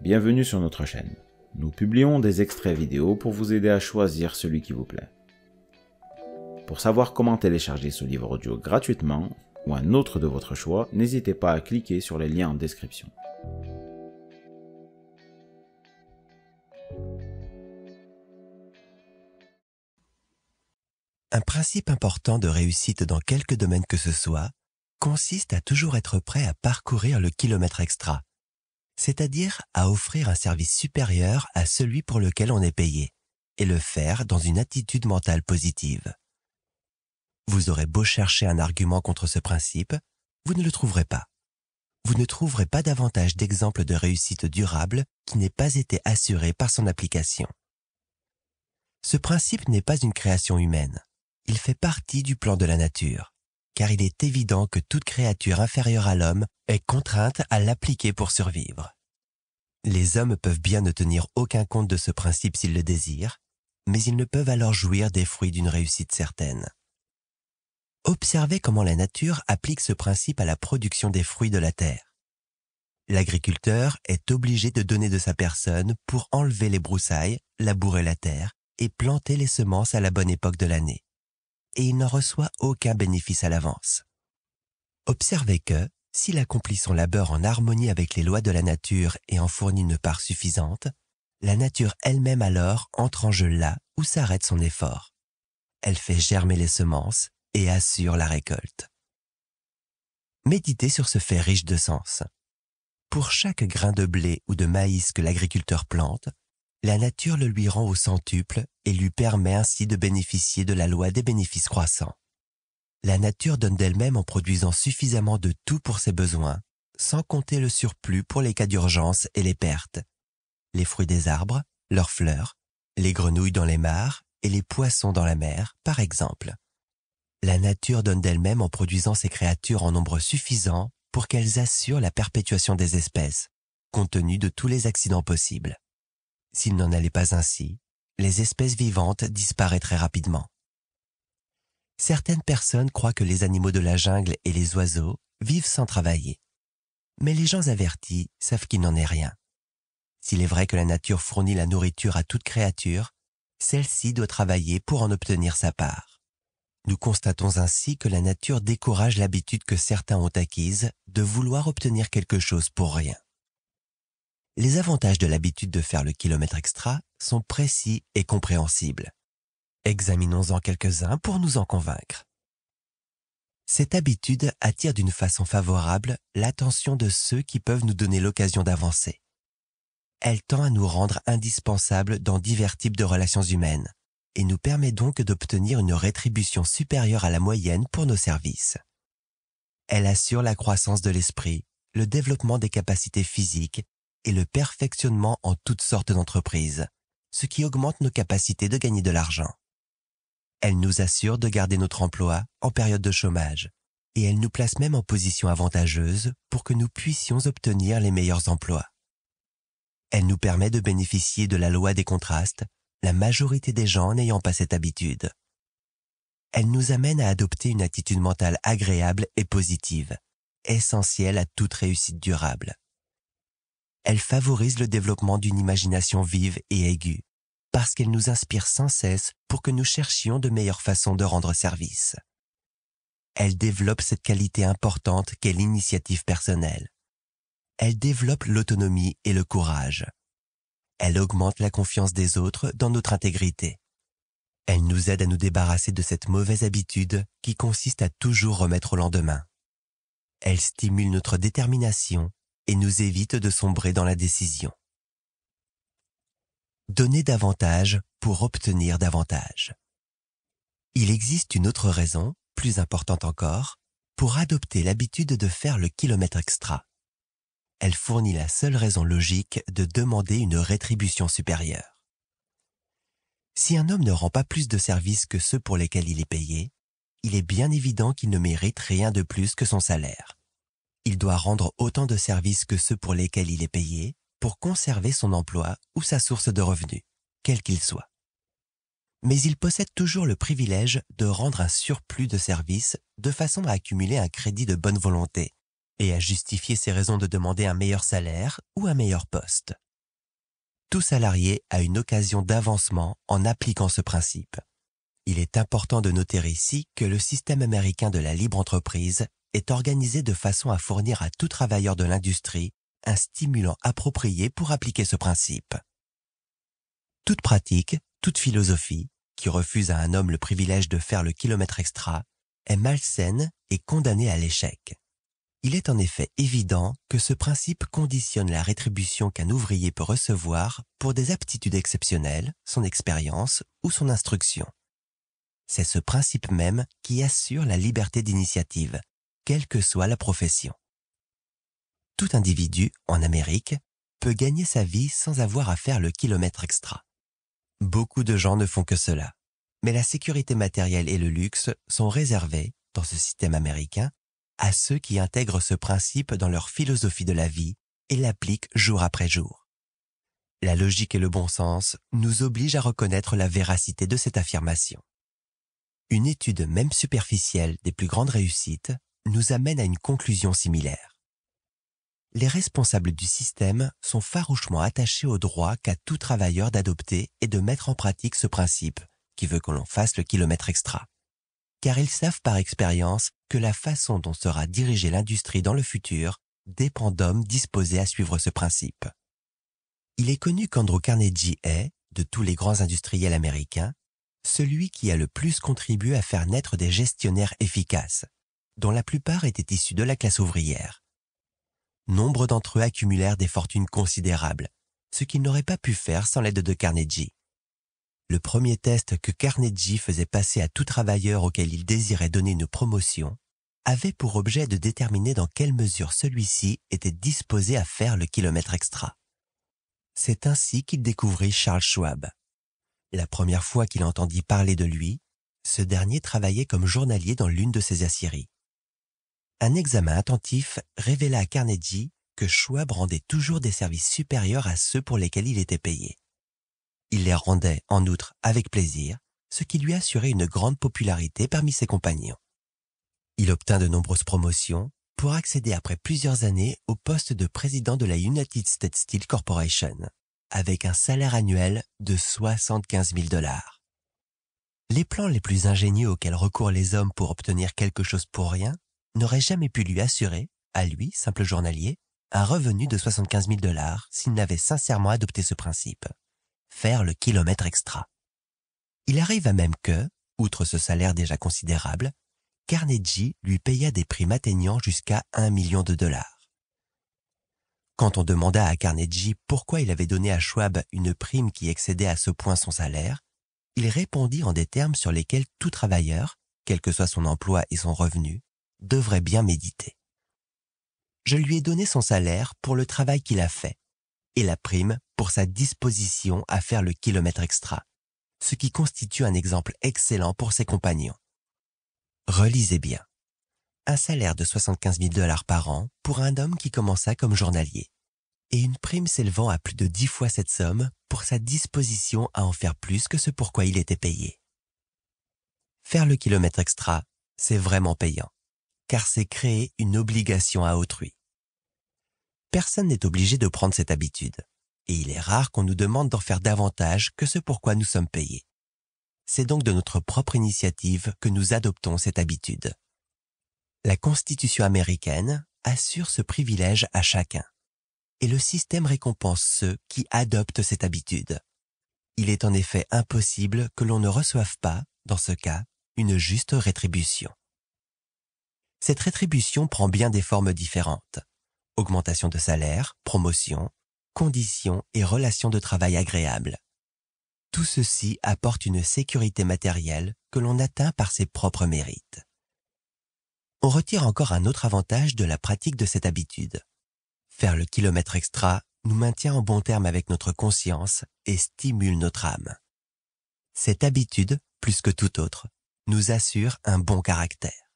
Bienvenue sur notre chaîne. Nous publions des extraits vidéo pour vous aider à choisir celui qui vous plaît. Pour savoir comment télécharger ce livre audio gratuitement ou un autre de votre choix, n'hésitez pas à cliquer sur les liens en description. Un principe important de réussite dans quelque domaine que ce soit consiste à toujours être prêt à parcourir le kilomètre extra, c'est-à-dire à offrir un service supérieur à celui pour lequel on est payé, et le faire dans une attitude mentale positive. Vous aurez beau chercher un argument contre ce principe, vous ne le trouverez pas. Vous ne trouverez pas davantage d'exemples de réussite durable qui n'aient pas été assurés par son application. Ce principe n'est pas une création humaine. Il fait partie du plan de la nature, car il est évident que toute créature inférieure à l'homme est contrainte à l'appliquer pour survivre. Les hommes peuvent bien ne tenir aucun compte de ce principe s'ils le désirent, mais ils ne peuvent alors jouir des fruits d'une réussite certaine. Observez comment la nature applique ce principe à la production des fruits de la terre. L'agriculteur est obligé de donner de sa personne pour enlever les broussailles, labourer la terre et planter les semences à la bonne époque de l'année. Et il n'en reçoit aucun bénéfice à l'avance. Observez que, s'il accomplit son labeur en harmonie avec les lois de la nature et en fournit une part suffisante, la nature elle-même alors entre en jeu là où s'arrête son effort. Elle fait germer les semences et assure la récolte. Méditez sur ce fait riche de sens. Pour chaque grain de blé ou de maïs que l'agriculteur plante, la nature le lui rend au centuple et lui permet ainsi de bénéficier de la loi des bénéfices croissants. La nature donne d'elle-même en produisant suffisamment de tout pour ses besoins, sans compter le surplus pour les cas d'urgence et les pertes. Les fruits des arbres, leurs fleurs, les grenouilles dans les mares et les poissons dans la mer, par exemple. La nature donne d'elle-même en produisant ces créatures en nombre suffisant pour qu'elles assurent la perpétuation des espèces, compte tenu de tous les accidents possibles. S'il n'en allait pas ainsi, les espèces vivantes disparaîtraient rapidement. Certaines personnes croient que les animaux de la jungle et les oiseaux vivent sans travailler. Mais les gens avertis savent qu'il n'en est rien. S'il est vrai que la nature fournit la nourriture à toute créature, celle-ci doit travailler pour en obtenir sa part. Nous constatons ainsi que la nature décourage l'habitude que certains ont acquise de vouloir obtenir quelque chose pour rien. Les avantages de l'habitude de faire le kilomètre extra sont précis et compréhensibles. Examinons-en quelques-uns pour nous en convaincre. Cette habitude attire d'une façon favorable l'attention de ceux qui peuvent nous donner l'occasion d'avancer. Elle tend à nous rendre indispensables dans divers types de relations humaines et nous permet donc d'obtenir une rétribution supérieure à la moyenne pour nos services. Elle assure la croissance de l'esprit, le développement des capacités physiques et le perfectionnement en toutes sortes d'entreprises, ce qui augmente nos capacités de gagner de l'argent. Elle nous assure de garder notre emploi en période de chômage, et elle nous place même en position avantageuse pour que nous puissions obtenir les meilleurs emplois. Elle nous permet de bénéficier de la loi des contrastes, la majorité des gens n'ayant pas cette habitude. Elle nous amène à adopter une attitude mentale agréable et positive, essentielle à toute réussite durable. Elle favorise le développement d'une imagination vive et aiguë, parce qu'elle nous inspire sans cesse pour que nous cherchions de meilleures façons de rendre service. Elle développe cette qualité importante qu'est l'initiative personnelle. Elle développe l'autonomie et le courage. Elle augmente la confiance des autres dans notre intégrité. Elle nous aide à nous débarrasser de cette mauvaise habitude qui consiste à toujours remettre au lendemain. Elle stimule notre détermination et nous évite de sombrer dans la décision. Donner davantage pour obtenir davantage. Il existe une autre raison, plus importante encore, pour adopter l'habitude de faire le kilomètre extra. Elle fournit la seule raison logique de demander une rétribution supérieure. Si un homme ne rend pas plus de services que ceux pour lesquels il est payé, il est bien évident qu'il ne mérite rien de plus que son salaire. Il doit rendre autant de services que ceux pour lesquels il est payé pour conserver son emploi ou sa source de revenus, quel qu'il soit. Mais il possède toujours le privilège de rendre un surplus de services de façon à accumuler un crédit de bonne volonté et à justifier ses raisons de demander un meilleur salaire ou un meilleur poste. tout salarié a une occasion d'avancement en appliquant ce principe. Il est important de noter ici que le système américain de la libre entreprise est organisé de façon à fournir à tout travailleur de l'industrie un stimulant approprié pour appliquer ce principe. Toute pratique, toute philosophie, qui refuse à un homme le privilège de faire le kilomètre extra, est malsaine et condamnée à l'échec. Il est en effet évident que ce principe conditionne la rétribution qu'un ouvrier peut recevoir pour des aptitudes exceptionnelles, son expérience ou son instruction. C'est ce principe même qui assure la liberté d'initiative, quelle que soit la profession. Tout individu, en Amérique, peut gagner sa vie sans avoir à faire le kilomètre extra. Beaucoup de gens ne font que cela, mais la sécurité matérielle et le luxe sont réservés, dans ce système américain, à ceux qui intègrent ce principe dans leur philosophie de la vie et l'appliquent jour après jour. La logique et le bon sens nous obligent à reconnaître la véracité de cette affirmation. Une étude même superficielle des plus grandes réussites nous amène à une conclusion similaire. Les responsables du système sont farouchement attachés au droit qu'a tout travailleur d'adopter et de mettre en pratique ce principe, qui veut que l'on fasse le kilomètre extra. Car ils savent par expérience que la façon dont sera dirigée l'industrie dans le futur dépend d'hommes disposés à suivre ce principe. Il est connu qu'Andrew Carnegie est, de tous les grands industriels américains, celui qui a le plus contribué à faire naître des gestionnaires efficaces, dont la plupart étaient issus de la classe ouvrière. Nombre d'entre eux accumulèrent des fortunes considérables, ce qu'ils n'auraient pas pu faire sans l'aide de Carnegie. Le premier test que Carnegie faisait passer à tout travailleur auquel il désirait donner une promotion avait pour objet de déterminer dans quelle mesure celui-ci était disposé à faire le kilomètre extra. C'est ainsi qu'il découvrit Charles Schwab. La première fois qu'il entendit parler de lui, ce dernier travaillait comme journalier dans l'une de ses aciéries. Un examen attentif révéla à Carnegie que Schwab rendait toujours des services supérieurs à ceux pour lesquels il était payé. Il les rendait, en outre, avec plaisir, ce qui lui assurait une grande popularité parmi ses compagnons. Il obtint de nombreuses promotions pour accéder après plusieurs années au poste de président de la United States Steel Corporation, avec un salaire annuel de 75 000 $. Les plans les plus ingénieux auxquels recourent les hommes pour obtenir quelque chose pour rien n'auraient jamais pu lui assurer, à lui, simple journalier, un revenu de 75 000 $ s'il n'avait sincèrement adopté ce principe. Faire le kilomètre extra. Il arriva même que, outre ce salaire déjà considérable, Carnegie lui paya des primes atteignant jusqu'à 1 million de $. Quand on demanda à Carnegie pourquoi il avait donné à Schwab une prime qui excédait à ce point son salaire, il répondit en des termes sur lesquels tout travailleur, quel que soit son emploi et son revenu, devrait bien méditer. Je lui ai donné son salaire pour le travail qu'il a fait, et la prime pour sa disposition à faire le kilomètre extra, ce qui constitue un exemple excellent pour ses compagnons. Relisez bien. Un salaire de 75 000 $ par an pour un homme qui commença comme journalier, et une prime s'élevant à plus de 10 fois cette somme pour sa disposition à en faire plus que ce pour quoi il était payé. Faire le kilomètre extra, c'est vraiment payant, car c'est créer une obligation à autrui. Personne n'est obligé de prendre cette habitude, et il est rare qu'on nous demande d'en faire davantage que ce pour quoi nous sommes payés. C'est donc de notre propre initiative que nous adoptons cette habitude. La Constitution américaine assure ce privilège à chacun, et le système récompense ceux qui adoptent cette habitude. Il est en effet impossible que l'on ne reçoive pas, dans ce cas, une juste rétribution. Cette rétribution prend bien des formes différentes. Augmentation de salaire, promotion, conditions et relations de travail agréables. Tout ceci apporte une sécurité matérielle que l'on atteint par ses propres mérites. On retire encore un autre avantage de la pratique de cette habitude. Faire le kilomètre extra nous maintient en bon terme avec notre conscience et stimule notre âme. Cette habitude, plus que toute autre, nous assure un bon caractère.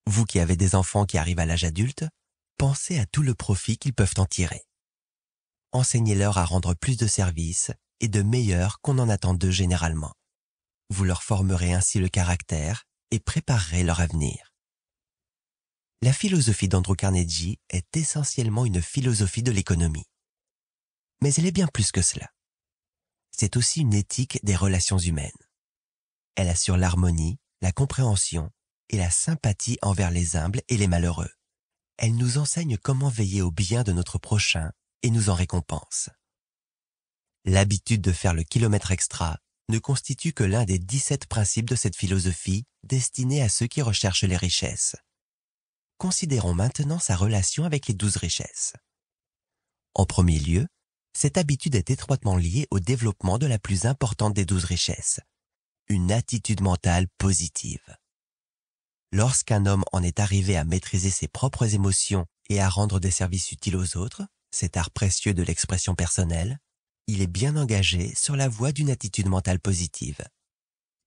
Vous qui avez des enfants qui arrivent à l'âge adulte, pensez à tout le profit qu'ils peuvent en tirer. Enseignez-leur à rendre plus de services et de meilleurs qu'on en attend d'eux généralement. Vous leur formerez ainsi le caractère et préparerez leur avenir. La philosophie d'Andrew Carnegie est essentiellement une philosophie de l'économie. Mais elle est bien plus que cela. C'est aussi une éthique des relations humaines. Elle assure l'harmonie, la compréhension et la sympathie envers les humbles et les malheureux. Elle nous enseigne comment veiller au bien de notre prochain et nous en récompense. L'habitude de faire le kilomètre extra ne constitue que l'un des 17 principes de cette philosophie destinée à ceux qui recherchent les richesses. Considérons maintenant sa relation avec les 12 richesses. En premier lieu, cette habitude est étroitement liée au développement de la plus importante des 12 richesses, une attitude mentale positive. Lorsqu'un homme en est arrivé à maîtriser ses propres émotions et à rendre des services utiles aux autres, cet art précieux de l'expression personnelle, il est bien engagé sur la voie d'une attitude mentale positive.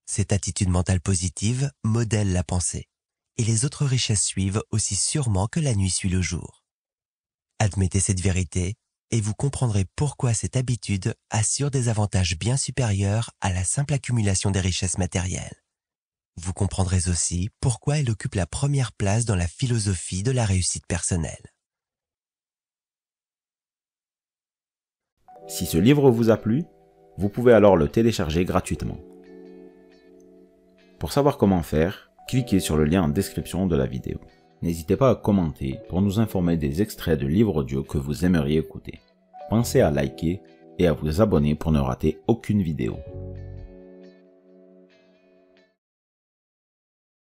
Cette attitude mentale positive modèle la pensée, et les autres richesses suivent aussi sûrement que la nuit suit le jour. Admettez cette vérité, et vous comprendrez pourquoi cette habitude assure des avantages bien supérieurs à la simple accumulation des richesses matérielles. Vous comprendrez aussi pourquoi elle occupe la première place dans la philosophie de la réussite personnelle. Si ce livre vous a plu, vous pouvez alors le télécharger gratuitement. Pour savoir comment faire, cliquez sur le lien en description de la vidéo. N'hésitez pas à commenter pour nous informer des extraits de livres audio que vous aimeriez écouter. Pensez à liker et à vous abonner pour ne rater aucune vidéo.